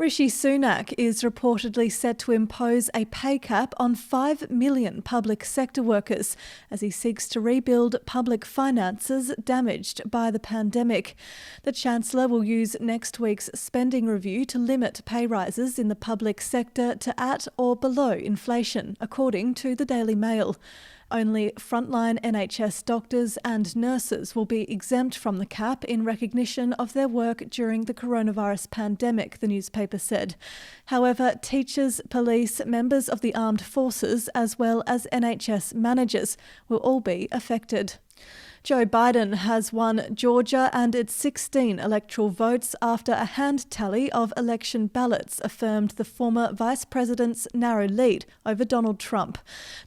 Rishi Sunak is reportedly set to impose a pay cap on 5 million public sector workers as he seeks to rebuild public finances damaged by the pandemic. The Chancellor will use next week's spending review to limit pay rises in the public sector to at or below inflation, according to the Daily Mail. Only frontline NHS doctors and nurses will be exempt from the cap in recognition of their work during the coronavirus pandemic, the newspaper said. However, teachers, police, members of the armed forces, as well as NHS managers will all be affected. Joe Biden has won Georgia and its 16 electoral votes after a hand tally of election ballots affirmed the former vice president's narrow lead over Donald Trump.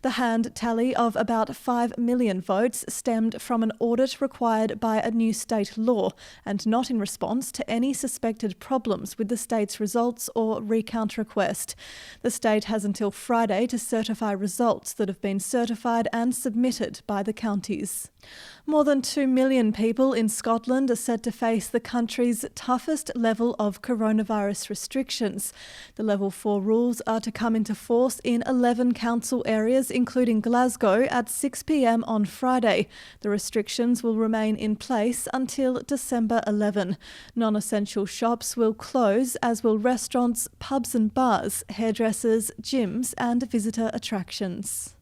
The hand tally of about 5 million votes stemmed from an audit required by a new state law and not in response to any suspected problems with the state's results or recount request. The state has until Friday to certify results that have been certified and submitted by the counties. More than 2 million people in Scotland are set to face the country's toughest level of coronavirus restrictions. The Level 4 rules are to come into force in 11 council areas, including Glasgow, at 6 p.m. on Friday. The restrictions will remain in place until December 11. Non-essential shops will close, as will restaurants, pubs and bars, hairdressers, gyms and visitor attractions.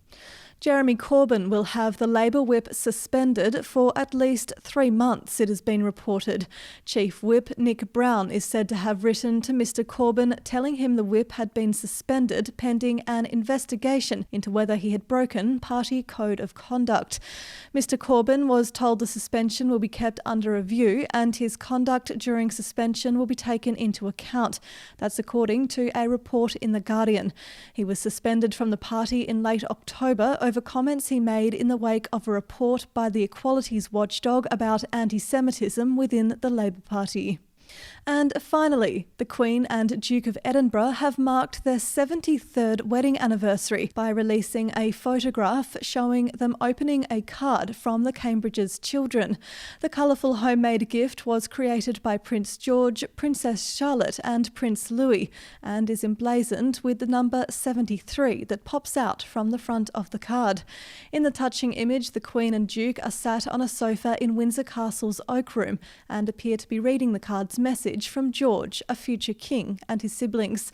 Jeremy Corbyn will have the Labour whip suspended for at least 3 months, it has been reported. Chief Whip Nick Brown is said to have written to Mr Corbyn telling him the whip had been suspended pending an investigation into whether he had broken party code of conduct. Mr Corbyn was told the suspension will be kept under review and his conduct during suspension will be taken into account. That's according to a report in The Guardian. He was suspended from the party in late October over comments he made in the wake of a report by the Equalities Watchdog about anti-Semitism within the Labour Party. And finally, the Queen and Duke of Edinburgh have marked their 73rd wedding anniversary by releasing a photograph showing them opening a card from the Cambridge's children. The colourful homemade gift was created by Prince George, Princess Charlotte and Prince Louis and is emblazoned with the number 73 that pops out from the front of the card. In the touching image, the Queen and Duke are sat on a sofa in Windsor Castle's Oak Room and appear to be reading the card's message from George, a future king, and his siblings.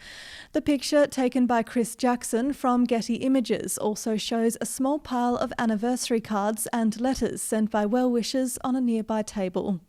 The picture, taken by Chris Jackson from Getty Images, also shows a small pile of anniversary cards and letters sent by well-wishers on a nearby table.